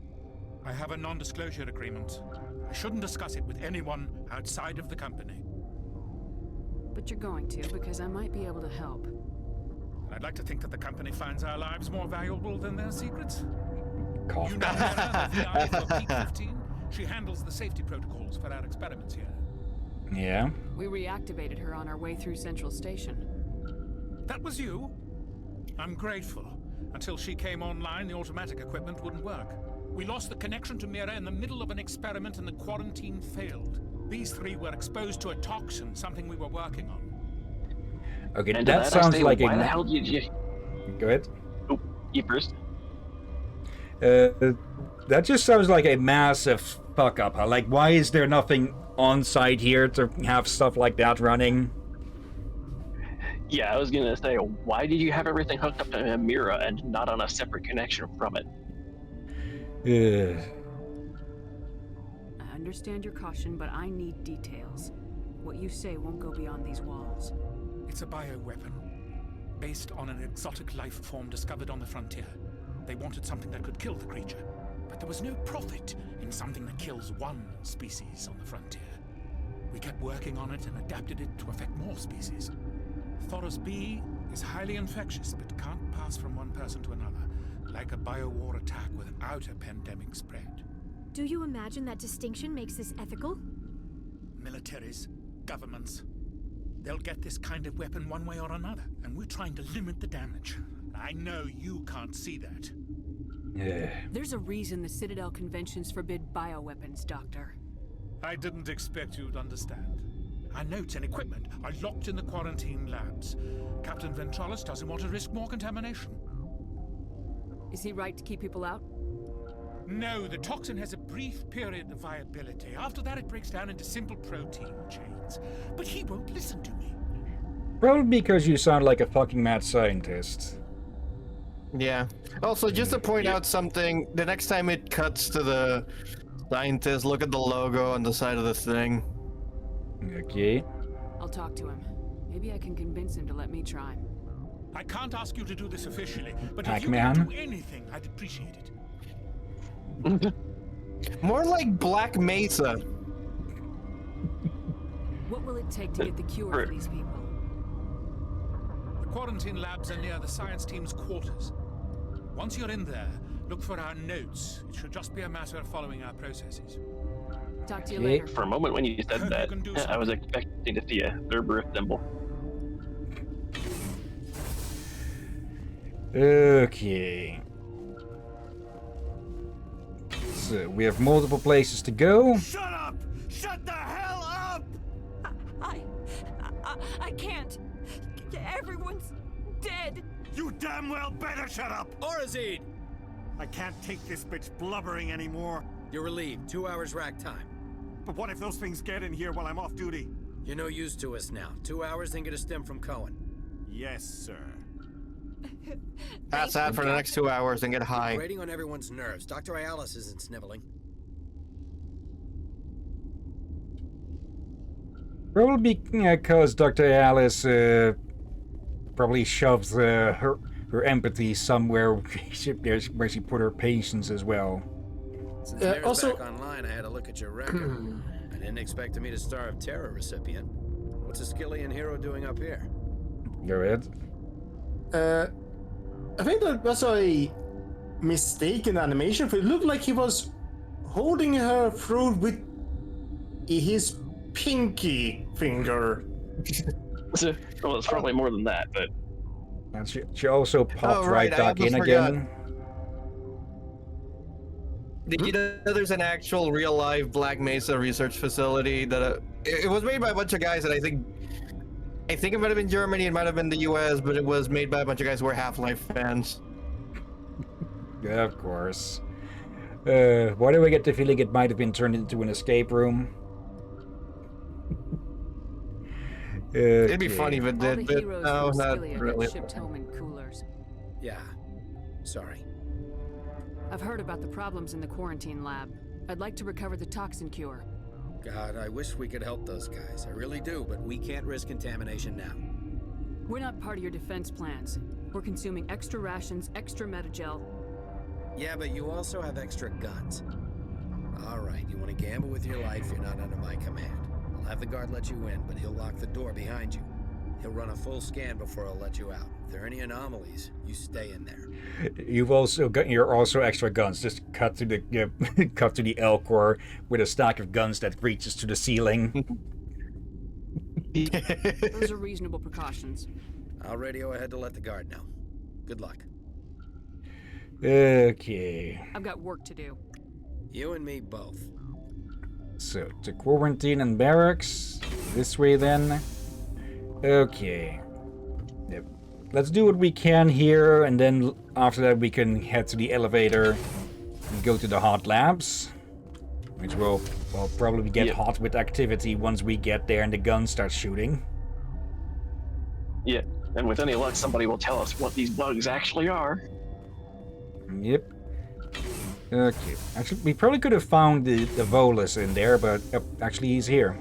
I have a non-disclosure agreement. I shouldn't discuss it with anyone outside of the company. But you're going to, because I might be able to help. I'd like to think that the company finds our lives more valuable than their secrets. Cough. You know Mira, the VI for Peak 15? She handles the safety protocols for our experiments here. Yeah. We reactivated her on our way through Central Station. That was you? I'm grateful. Until she came online, the automatic equipment wouldn't work. We lost the connection to Mira in the middle of an experiment and the quarantine failed. These 3 were exposed to a toxin, something we were working on. Okay, and that sounds like why the hell did you... Go ahead. Oh, you first. That just sounds like a massive fuck up. Like, why is there nothing on site here to have stuff like that running? Yeah, I was gonna say, why did you have everything hooked up to Mira and not on a separate connection from it? I understand your caution, but I need details. What you say won't go beyond these walls. It's a bioweapon, based on an exotic life form discovered on the frontier. They wanted something that could kill the creature, but there was no profit in something that kills one species on the frontier. We kept working on it and adapted it to affect more species. Thoros B is highly infectious, but can't pass from one person to another, like a biowar attack without a pandemic spread. Do you imagine that distinction makes this ethical? Militaries, governments, they'll get this kind of weapon one way or another, and we're trying to limit the damage. I know you can't see that. There's a reason the Citadel conventions forbid bioweapons, Doctor. I didn't expect you'd understand. Our notes and equipment are locked in the quarantine labs. Captain Ventralis doesn't want to risk more contamination. Is he right to keep people out? No, the toxin has a brief period of viability. After that, it breaks down into simple protein chains. But he won't listen to me. Probably because you sound like a fucking mad scientist. Yeah. Also, just to point out something, the next time it cuts to the scientist, look at the logo on the side of the thing. Okay. I'll talk to him. Maybe I can convince him to let me try. I can't ask you to do this officially, but if you Pac-Man. can do anything, I'd appreciate it. More like Black Mesa. What will it take to get the cure for these people? The quarantine labs are near the science team's quarters. Once you're in there, look for our notes. It should just be a matter of following our processes. Talk to you later. For a moment when you said that, I was expecting to see a Cerberus symbol. Okay. So, we have multiple places to go. Shut up! Shut the hell up! I can't. Everyone's dead. You damn well better shut up! Orazid! I can't take this bitch blubbering anymore. You're relieved. 2 hours rack time. But what if those things get in here while I'm off duty? You're no use to us now. 2 hours, then get a stim from Cohen. Yes, sir. Pass out for the next 2 hours and get high. Grating on everyone's nerves. Dr. Ayalis isn't sniveling. Probably because Dr. Alice probably shoves her empathy somewhere where she put her patience as well. Since Mayor's back online, I had a look at your record. I didn't expect to meet a Star of Terror recipient. What's a Skillian hero doing up here? Go ahead. I think that was a mistaken animation. It looked like he was holding her throat with his pinky finger. Well, it's probably more than that, but... And she also popped right back in again. Did you know there's an actual real-life Black Mesa research facility that it was made by a bunch of guys that I think it might have been Germany, it might have been the US, but it was made by a bunch of guys who were Half-Life fans. Yeah, of course. Why do I get the feeling it might have been turned into an escape room? It'd be funny if it did, but no, not really. Shipped home in coolers. Yeah. Sorry. I've heard about the problems in the quarantine lab. I'd like to recover the toxin cure. God, I wish we could help those guys. I really do, but we can't risk contamination now. We're not part of your defense plans. We're consuming extra rations, extra metagel. Yeah, but you also have extra guns. All right, you want to gamble with your life, you're not under my command. I'll have the guard let you in, but he'll lock the door behind you. He'll run a full scan before he'll let you out. If there are any anomalies, you stay in there. You're also extra guns. Just cut to the cut to the Elcor with a stack of guns that reaches to the ceiling. Those are reasonable precautions. I'll radio ahead to let the guard know. Good luck. Okay. I've got work to do. You and me both. So, to quarantine and barracks. This way then. Okay. Yep. Let's do what we can here, and then after that we can head to the elevator and go to the hot labs. Which will probably get hot with activity once we get there and the gun starts shooting. Yeah, and with any luck somebody will tell us what these bugs actually are. Yep. Okay. Actually, we probably could have found the Volus in there, but actually he's here.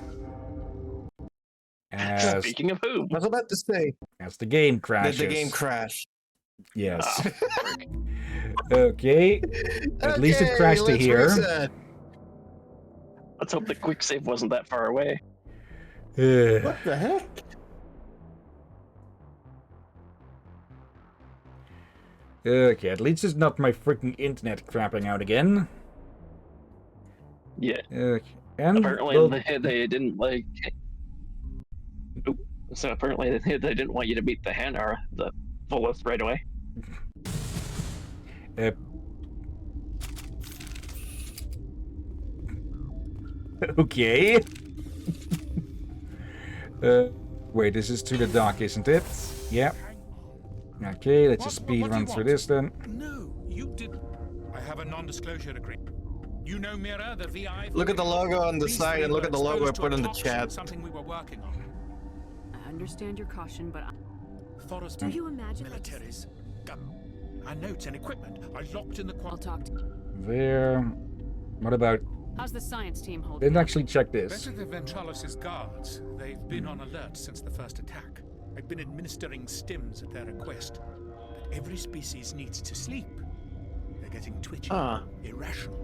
Speaking of whom? I was about to say. As the game crashes. Did the game crash? Yes. Okay. At least it crashed to here. Reset. Let's hope the quick save wasn't that far away. What the heck? Okay, at least it's not my freaking internet crapping out again. Yeah. Okay. And apparently they didn't like. So apparently they didn't want you to beat the Hanar, the Volus, right away. Okay. Wait, this is to the dock, isn't it? Yeah. Okay, let's just speed run through this then. No, you didn't. I have a non-disclosure agreement. You know Mira, the VI. Look at the logo on the side and look at the logo I put in the chat. Something we were working on. I understand your caution, but Forrester, Do you imagine militaries, our notes and equipment are locked in the I'll talk to There. What about... How's the science team holding? Didn't actually check this. Better than Ventralis' guards. They've been on alert since the first attack. I've been administering stims at their request. But every species needs to sleep. They're getting twitchy, irrational.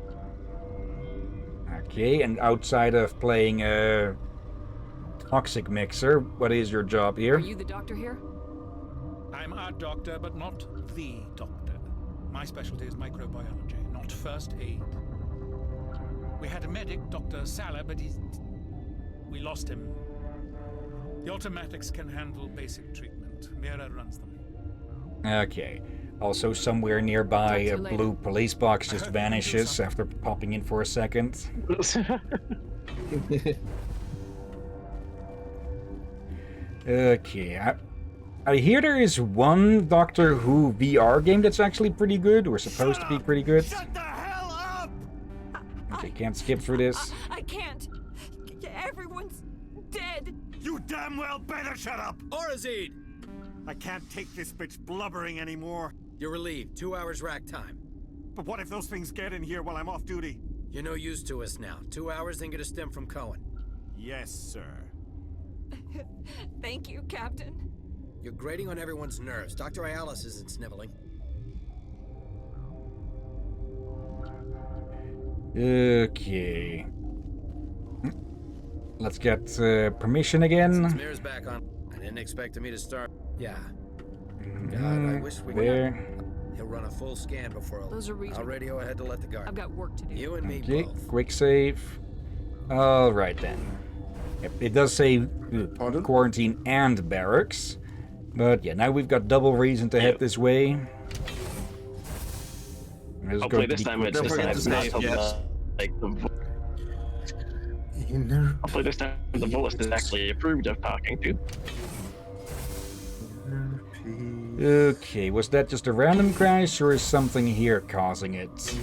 Okay, and outside of playing Toxic Mixer, what is your job here? Are you the doctor here? I'm a doctor, but not the doctor. My specialty is microbiology, not first aid. We had a medic, Dr. Salah, but we lost him. The automatics can handle basic treatment. Mira runs them. Okay. Also, somewhere nearby, a later. blue police box I just heard you do vanishes something. after popping in for a second. Okay. I hear there is one Doctor Who VR game that's actually pretty good, or supposed to be pretty good. Shut the hell up! Okay, can't skip through this. I can't. Everyone's dead. You damn well better shut up! Orazid! I can't take this bitch blubbering anymore. You're relieved. 2 hours rack time. But what if those things get in here while I'm off duty? You're no use to us now. 2 hours, then get a stem from Cohen. Yes, sir. Thank you, Captain. You're grating on everyone's nerves. Dr. Ayalis isn't sniveling. Okay. Let's get permission again. Since Mira's back on, I didn't expect me to start. Yeah. God, I wish we There. could. He'll run a full scan before Those are I'll reasonable. radio ahead to let the guard. I've got work to do. You and me Okay, both. quick save. Alright then. Yep, it does say quarantine and barracks. But yeah, now we've got double reason to head this way. It's Hopefully going to this be time quick it's save. Hopefully this time the voice is actually approved of talking to. Okay, was that just a random crash or is something here causing it?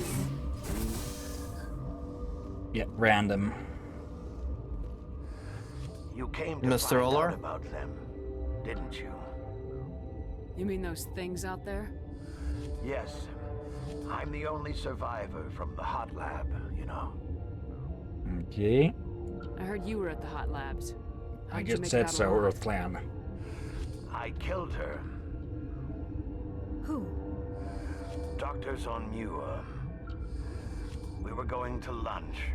Yeah, random. You came to Mr. find Olar? out about them, didn't you? You mean those things out there? Yes. I'm the only survivor from the hot lab, you know. Okay. I heard you were at the hot labs. I How'd you just make it said out so, alive? Earth Clan. I killed her. Who? Doctors on Muir. We were going to lunch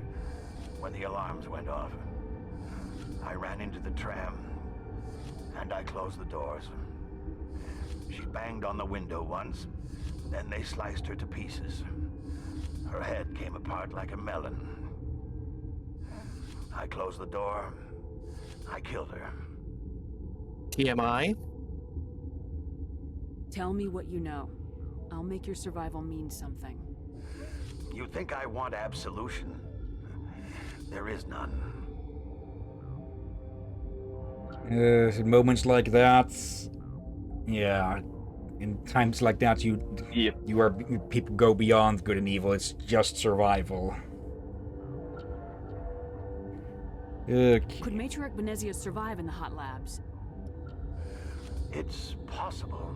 when the alarms went off. I ran into the tram, and I closed the doors. She banged on the window once, then they sliced her to pieces. Her head came apart like a melon. I closed the door. I killed her. TMI? Tell me what you know. I'll make your survival mean something. You think I want absolution? There is none. In moments like that, yeah, in times like that, people go beyond good and evil. It's just survival. Okay. Could Matriarch Benezia survive in the hot labs? It's possible.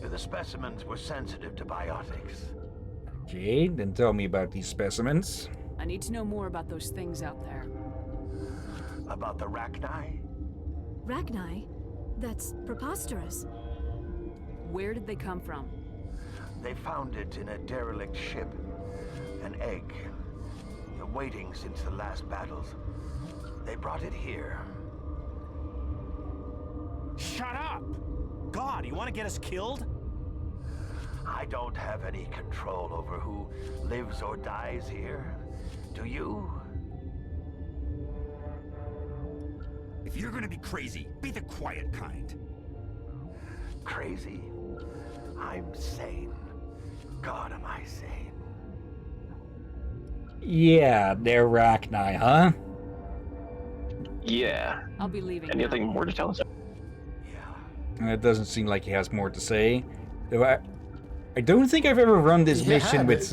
The specimens were sensitive to biotics. Okay, then tell me about these specimens. I need to know more about those things out there. About the Rachni? Rachni? That's preposterous. Where did they come from? They found it in a derelict ship. An egg. Waiting since the last battles. They brought it here. Shut up! God, you want to get us killed? I don't have any control over who lives or dies here. Do you? If you're gonna be crazy, be the quiet kind. Crazy? I'm sane. God, am I sane? Yeah, they're Rachni, huh? Yeah. I'll be leaving. Anything now. more to tell us? It doesn't seem like he has more to say. Though I don't think I've ever run this mission with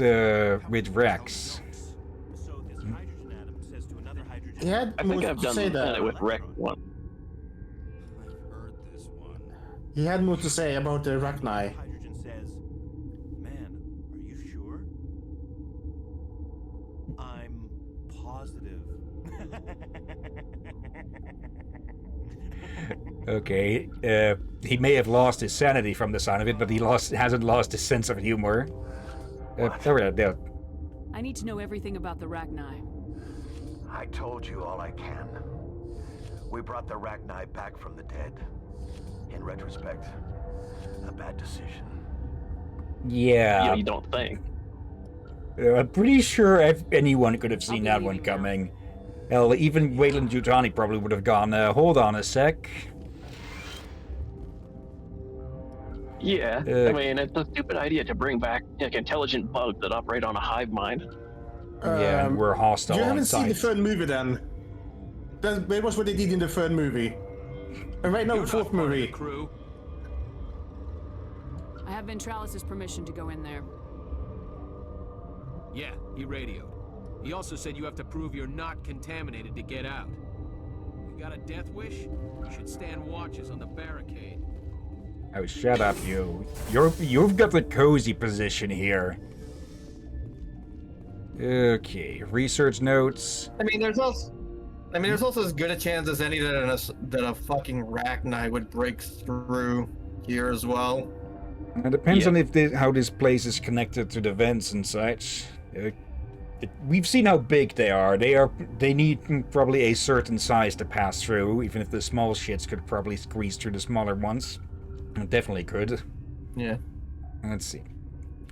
Rex. He had I think more I've to say done that. it with Rex one. He had more to say about the Rachni. Hydrogen says, man, are you sure? I'm positive. Okay, he may have lost his sanity from the sound of it, but he hasn't lost his sense of humor. There. I need to know everything about the Rachni. I told you all I can. We brought the Rachni back from the dead. In retrospect, a bad decision. Yeah. You don't think. I'm pretty sure if anyone could have seen that one coming. Hell, even Wayland Yutani probably would have gone, hold on a sec. Yeah, I mean, it's a stupid idea to bring back like intelligent bugs that operate on a hive mind. Yeah, and we're hostile You on haven't seen the sight. third movie then? That was what they did in the third movie. Right now, the fourth movie. Crew. I have Ventralis' permission to go in there. Yeah, he radioed. He also said you have to prove you're not contaminated to get out. You got a death wish? You should stand watches on the barricade. Oh, shut up, you. You've got the cozy position here. Okay, research notes. I mean, there's also as good a chance as any that a fucking Rachni would break through here as well. It depends on how this place is connected to the vents and such. We've seen how big they are. They need probably a certain size to pass through, even if the small shits could probably squeeze through the smaller ones. It definitely could. Yeah. Let's see.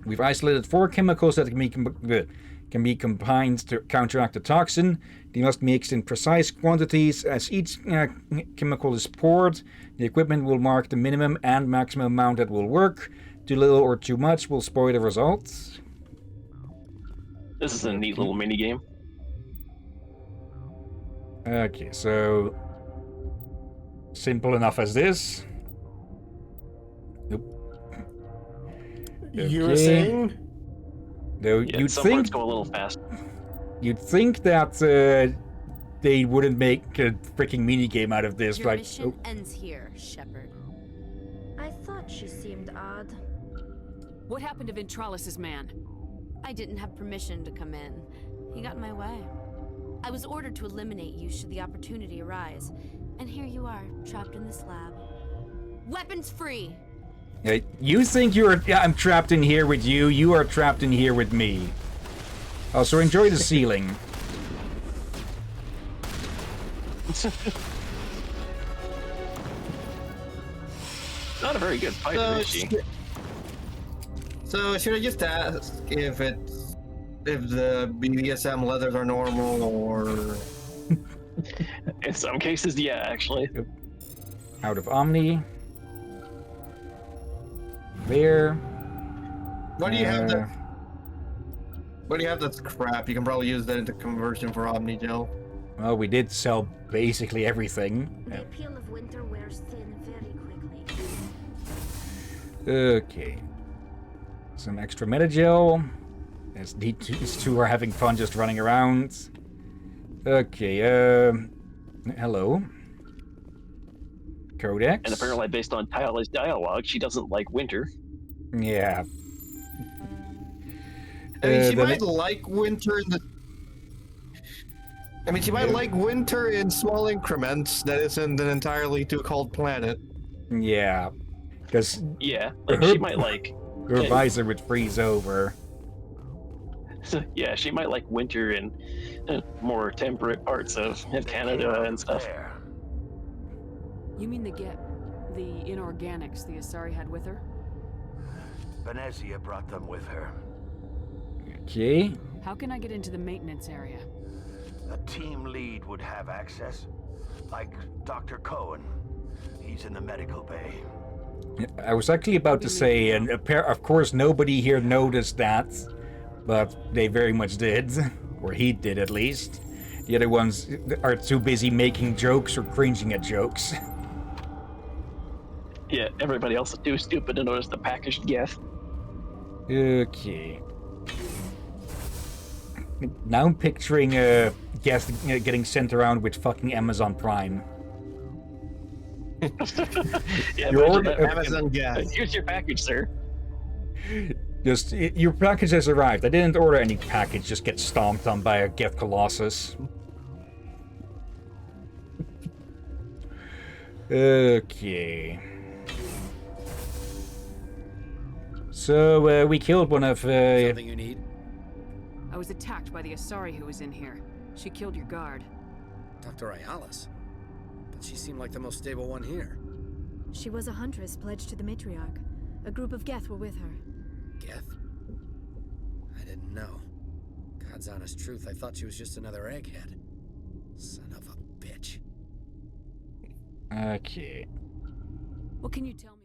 We've isolated 4 chemicals that can be combined to counteract the toxin. They must be mixed in precise quantities. As each chemical is poured, the equipment will mark the minimum and maximum amount that will work. Too little or too much will spoil the results. This is a neat little mini game. Okay, so simple enough as this. Nope. You were saying? Though Yeah, you'd some think words go a little fast. You'd think that they wouldn't make a freaking minigame out of this, Your right? mission ends here, Shepard. I thought she seemed odd. What happened to Ventralis' man? I didn't have permission to come in. He got in my way. I was ordered to eliminate you should the opportunity arise. And here you are, trapped in this lab. Weapons free! You think I'm trapped in here with you, you are trapped in here with me. Also, enjoy the ceiling. Not a very good fighter, is she? So should I just ask if the BDSM leathers are normal or? In some cases, yeah, actually. Out of Omni. There. What do you have that? What do you have that's crap? You can probably use that into conversion for Omni Gel. Well, we did sell basically everything. The appeal of winter wears thin very quickly. Okay. Some extra metagel. As these two are having fun just running around. Okay, hello. Codex. And apparently, based on Tyler's dialogue, she doesn't like winter. Yeah. I mean, she might like winter in the. I mean, she might like winter in small increments that isn't an entirely too cold planet. Yeah. Because. Yeah, like she might like. Her visor would freeze over. So, yeah, she might like winter in more temperate parts of Canada and stuff. You mean the inorganics the Asari had with her? Venezia brought them with her. Okay. How can I get into the maintenance area? A team lead would have access, like Dr. Cohen. He's in the medical bay. I was actually about to say, and of course nobody here noticed that, but they very much did, or he did at least. The other ones are too busy making jokes or cringing at jokes. Yeah, everybody else is too stupid to notice the packaged gift. Okay. Now I'm picturing guests getting sent around with fucking Amazon Prime. Yeah, Amazon gas. Here's your package, sir. Just, your package has arrived. I didn't order any package, just get stomped on by a Geth Colossus. Okay. So, we killed one of, Something you need? I was attacked by the Asari who was in here. She killed your guard. Dr. Ayalis? But she seemed like the most stable one here. She was a huntress pledged to the matriarch. A group of Geth were with her. Geth? I didn't know. God's honest truth, I thought she was just another egghead. Son of a bitch. Okay. What can you tell me?